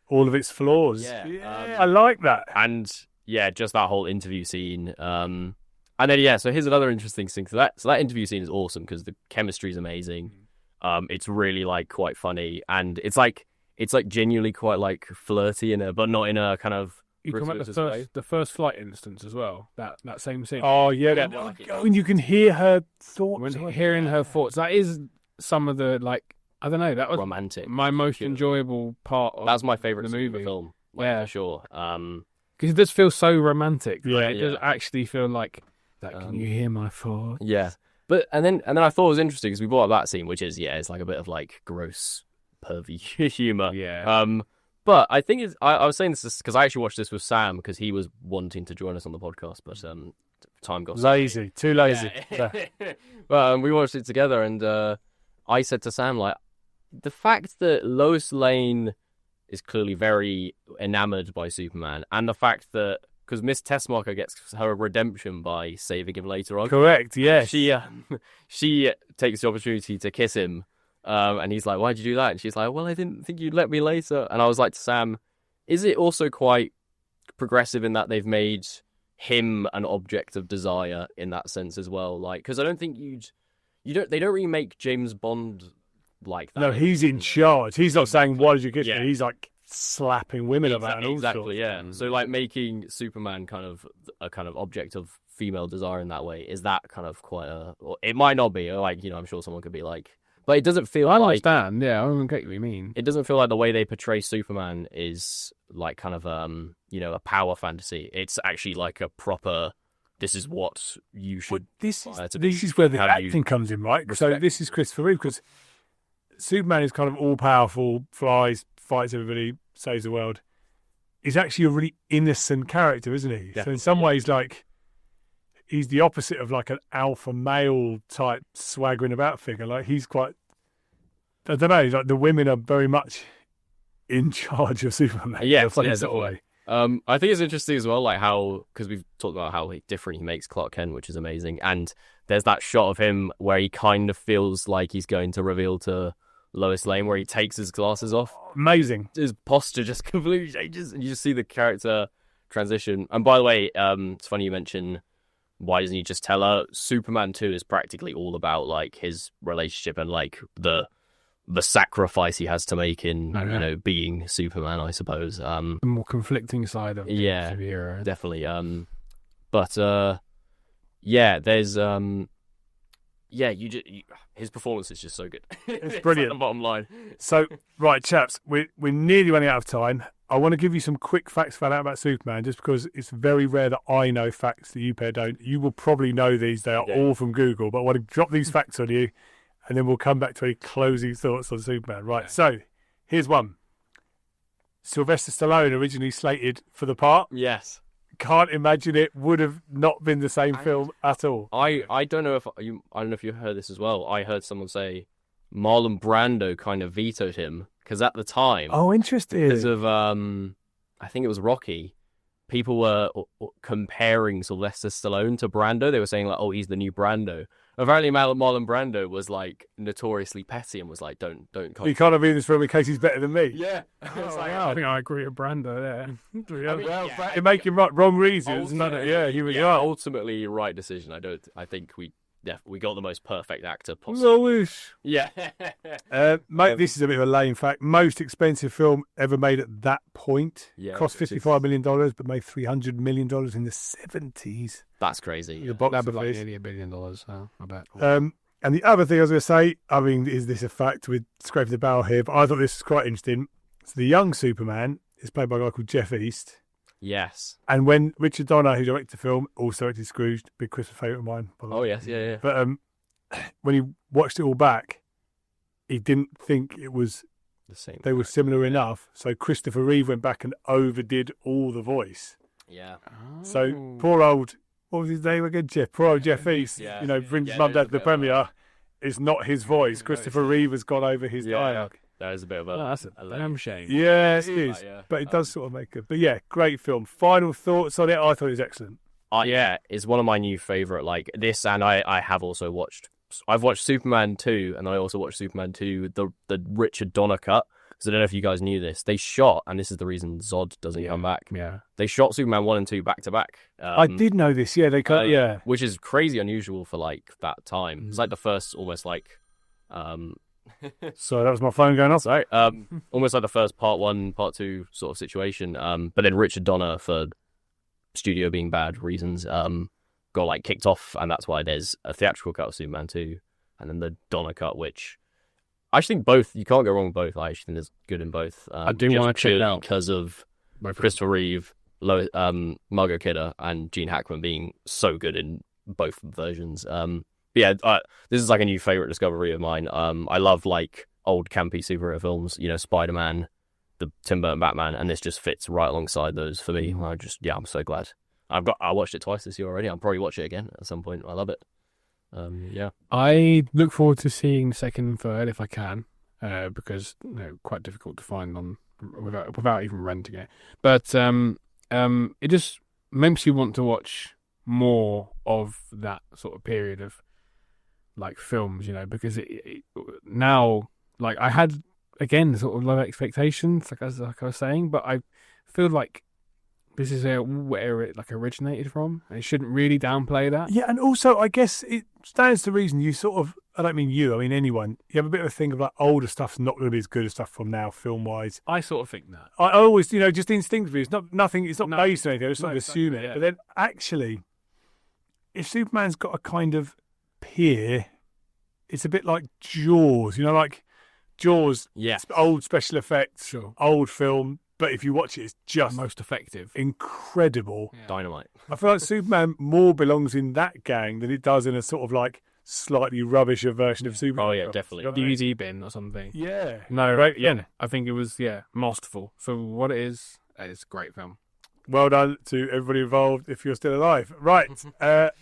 all of its flaws. Yeah, I like that. And just that whole interview scene. And then so here's another interesting thing. So that interview scene is awesome because the chemistry is amazing. It's really like quite funny, and it's it's like genuinely quite like flirty but not in a kind of You come at the first flight instance as well. That same scene. Oh yeah, and you can hear her thoughts. When hearing her thoughts, that is some of the like I don't know. That was romantic. My most enjoyable part. Of That's my favorite the movie. Film. Yeah, for sure. Because it does feel so romantic. Yeah, it does actually feel like that. Can you hear my thoughts? Yeah, but and then I thought it was interesting because we brought up that scene, which is it's like a bit of like gross, pervy humor. Yeah. But I think I was saying this because I actually watched this with Sam because he was wanting to join us on the podcast, but time got lazy, too lazy. Yeah. Well, we watched it together, and I said to Sam like, the fact that Lois Lane is clearly very enamored by Superman, and the fact that because Miss Tessmacher gets her redemption by saving him later on. Correct. Yes. She takes the opportunity to kiss him. And he's like, why'd you do that? And she's like, well, I didn't think you'd let me later. And I was like to Sam, is it also quite progressive in that they've made him an object of desire in that sense as well? Like, because I don't think they don't really make James Bond like that. No, he's in charge. He's not saying, why did you kiss me? He's like slapping women about and all exactly, yeah. So like making Superman kind of a kind of object of female desire in that way, is that kind of quite or it might not be, like, I'm sure someone could be like, but it doesn't feel I understand. Yeah, I don't get what you mean. It doesn't feel like the way they portray Superman is like kind of a power fantasy. It's actually like a proper. This is what you should. This is where the acting comes in, right? So this is Christopher Reeve because Superman is kind of all powerful, flies, fights everybody, saves the world. He's actually a really innocent character, isn't he? Yeah. So in some ways, like, he's the opposite of like an alpha male type swaggering about figure. Like, he's quite, I don't know, like the women are very much in charge of Superman. Yeah, definitely. I think it's interesting as well, like how, because we've talked about how different he makes Clark Kent, which is amazing. And there's that shot of him where he kind of feels like he's going to reveal to Lois Lane, where he takes his glasses off. Amazing. His posture just completely changes, and you just see the character transition. And by the way, it's funny you mention, why doesn't he just tell her? Superman 2 is practically all about like his relationship and like the sacrifice he has to make in being Superman, I suppose. The more conflicting side of the hero. Definitely. There's his performance is just so good. It's brilliant. That's the bottom line. So, right, chaps, we're nearly running out of time. I want to give you some quick facts found out about Superman, just because it's very rare that I know facts that you pair don't. You will probably know these. They are all from Google, but I want to drop these facts on you, and then we'll come back to any closing thoughts on Superman. Right, so here's one. Sylvester Stallone originally slated for the part. Yes. Can't imagine it would have not been the same film at all. I don't know if you heard this as well. I heard someone say Marlon Brando kind of vetoed him because at the time, interesting, because of I think it was Rocky, people were comparing Sylvester Stallone to Brando. They were saying like, oh, he's the new Brando. Apparently, Marlon Brando was like notoriously petty and was like, "Don't." You can't have in this film in case he's better than me. Yeah, I think I agree with Brando there. You're making wrong reasons. Here we are. Ultimately, right decision. I think we got the most perfect actor possible. Lois. Yeah. Mate, this is a bit of a lame fact. Most expensive film ever made at that point. Yeah, cost $55 million, but made $300 million in the 70s. That's crazy. The box office. Like nearly $1 billion, I bet. And the other thing I was going to say, I mean, is this a fact? We're scraping the barrel here, but I thought this was quite interesting. So the young Superman is played by a guy called Jeff East. Yes. And when Richard Donner, who directed the film, also directed Scrooge, big Christmas favourite of mine. Oh, yes, yeah. But when he watched it all back, he didn't think it was the same. They were similar enough. So Christopher Reeve went back and overdid all the voice. Yeah. So poor old, what was his name again? Poor old Jeff East, brings his mum dad to the premiere. It's not his voice. Christopher Reeve has gone over his dialogue. That is a bit of that's a damn shame. Yeah, it is. But it does sort of make it. But yeah, great film. Final thoughts on it? I thought it was excellent. It's one of my new favourite, like this, and I have also watched. I've watched Superman 2, and I also watched Superman 2, the Richard Donner cut. Because I don't know if you guys knew this. They shot, and this is the reason Zod doesn't come back. Yeah. They shot Superman 1 and 2 back to back. I did know this. Yeah, they cut. Which is crazy unusual for like that time. It's like the first almost like So that was my phone going off. Sorry. Almost like the first part 1, part 2 sort of situation. But then Richard Donner, for studio being bad reasons, got like kicked off, and that's why there's a theatrical cut of Superman 2, and then the Donner cut, which I actually think both, you can't go wrong with both. I actually think there's good in both. I do want to check it out because of Christopher Reeve, Margot Kidder, and Gene Hackman being so good in both versions. This is like a new favorite discovery of mine. I love like old campy superhero films, Spider-Man, the Tim Burton Batman, and this just fits right alongside those for me. I'm so glad. I watched it twice this year already. I'll probably watch it again at some point. I love it. I look forward to seeing the second and third if I can, because quite difficult to find on without even renting it. But it just makes you want to watch more of that sort of period of like films, because it now, like, I had again sort of low expectations, like I was saying, but I feel like this is where it like originated from, and it shouldn't really downplay that. Yeah, and also I guess it stands to reason you sort of, I don't mean you, I mean anyone, you have a bit of a thing of like older stuff's not going to be as good as stuff from now, film wise. I sort of think that. I always, just instinctively, it's not based on anything. I just sort of assume it. Yeah. But then actually, if Superman's got a kind of peer, it's a bit like Jaws, like Jaws, old special effects, sure, old film. But if you watch it, it's just most effective, incredible, dynamite. I feel like Superman more belongs in that gang than it does in a sort of like slightly rubbisher version of Superman. Oh yeah, definitely. DVD bin or something. Yeah. No, right. Yeah, I think it was masterful for what it is. It's a great film. Well done to everybody involved. If you're still alive, right? That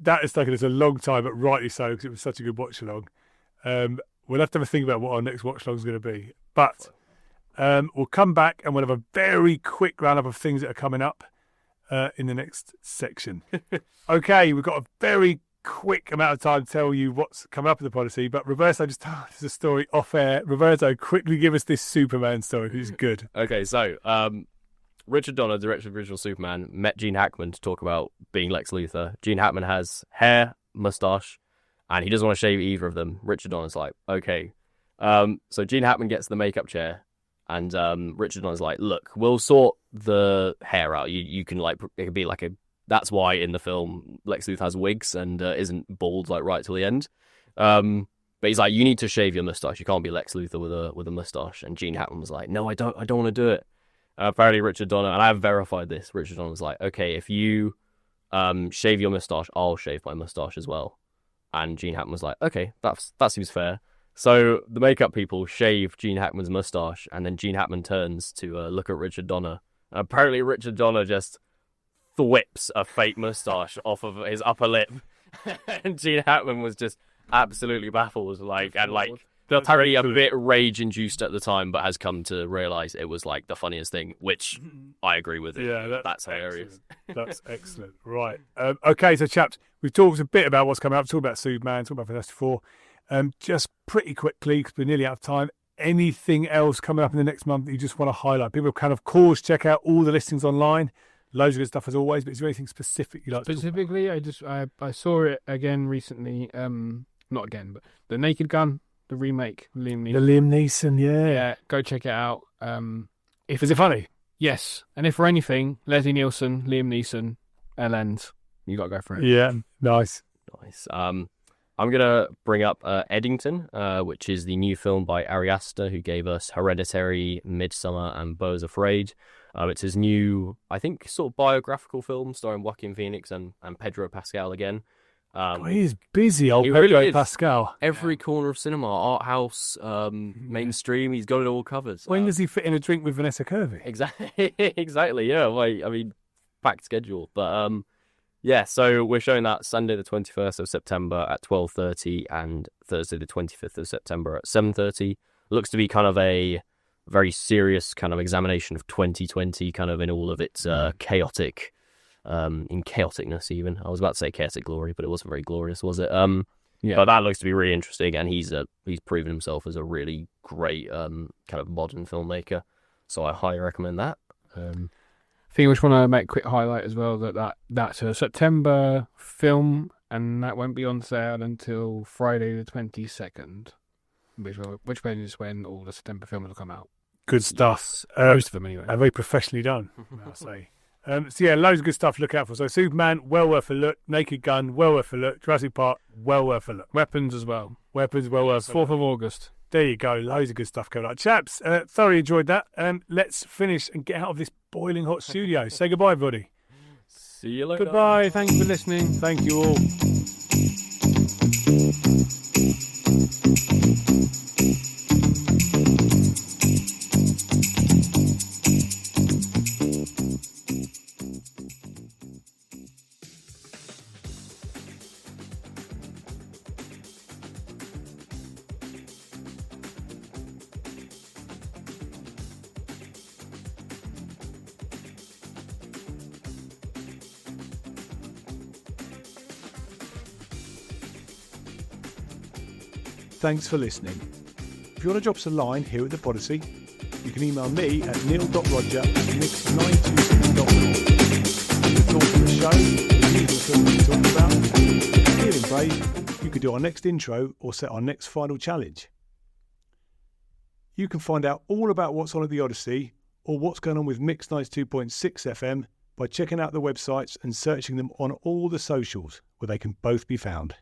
has taken us a long time, but rightly so, because it was such a good watch along. We'll have to have a think about what our next watch along is going to be, but. We'll come back and we'll have a very quick roundup of things that are coming up in the next section. Okay, we've got a very quick amount of time to tell you what's coming up in the Podyssey, but Roberto just told us a story off air. Roberto, quickly give us this Superman story, which is good. Okay, so Richard Donner, director of original Superman, met Gene Hackman to talk about being Lex Luthor. Gene Hackman has hair, mustache, and he doesn't want to shave either of them. Richard Donner's like, okay. So Gene Hackman gets the makeup chair. And Richard Donner's like, look, we'll sort the hair out. You can like, it could be like that's why in the film Lex Luthor has wigs and isn't bald like right till the end. But he's like, you need to shave your mustache. You can't be Lex Luthor with a mustache. And Gene Hackman was like, no, I don't want to do it. Apparently Richard Donner, and I have verified this, Richard Donner was like, okay, if you shave your mustache, I'll shave my mustache as well. And Gene Hackman was like, okay, that seems fair. So the makeup people shave Gene Hackman's mustache, and then Gene Hackman turns to look at Richard Donner. And apparently Richard Donner just thwips a fake mustache off of his upper lip. And Gene Hackman was just absolutely baffled, apparently a bit rage-induced at the time, but has come to realise it was like the funniest thing, which I agree with. Yeah, that's hilarious. That's excellent. Right. Okay, so chaps, we've talked a bit about what's coming up, talked about Superman, talked about Fantastic Four. Just pretty quickly, because we're nearly out of time, anything else coming up in the next month that you just want to highlight? People can, of course, check out all the listings online. Loads of good stuff as always, but is there anything specific you like to talk about? Specifically, I saw it again recently, not again, but The Naked Gun, the remake, Liam Neeson. The Liam Neeson, Yeah, go check it out. Is it funny? Yes, and if for anything, Leslie Nielsen, Liam Neeson, LNs, you got to go for it. Yeah, nice. I'm going to bring up Eddington, which is the new film by Ari Aster, who gave us Hereditary, Midsommar, and Beau's Afraid. It's his new, I think, sort of biographical film starring Joaquin Phoenix and Pedro Pascal again. He's busy, old Pedro really Pascal. Every corner of cinema, art house, mainstream, he's got it all covered. When does he fit in a drink with Vanessa Kirby? Exactly, yeah. I mean, packed schedule. But yeah, so we're showing that Sunday the 21st of September at 12:30 and Thursday the 25th of September at 7:30. Looks to be kind of a very serious kind of examination of 2020, kind of in all of its chaotic, in chaoticness even. I was about to say chaotic glory, but it wasn't very glorious, was it? Yeah. But that looks to be really interesting, and he's proven himself as a really great kind of modern filmmaker. So I highly recommend that. I think I just want to make a quick highlight as well that's a September film, and that won't be on sale until Friday the 22nd. which is when all the September films will come out. Good stuff. Most of them, anyway. Very professionally done, I'll say. So yeah, loads of good stuff to look out for. So Superman, well worth a look. Naked Gun, well worth a look. Jurassic Park, well worth a look. Weapons as well. Weapons, well worth a look. 4th of August. There you go. Loads of good stuff coming up. Chaps, thoroughly enjoyed that. Let's finish and get out of this boiling hot studio. Say goodbye, everybody. See you later. Goodbye. Thanks for listening. Thank you all. Thanks for listening. If you want to drop us a line here at the Podyssey, you can email me at neil.roger@mix926.com. Your thoughts on the show, the film we talked about, feeling brave, you could do our next intro or set our next final challenge. You can find out all about what's on at the Odyssey or what's going on with Mix 92.6 FM by checking out the websites and searching them on all the socials where they can both be found.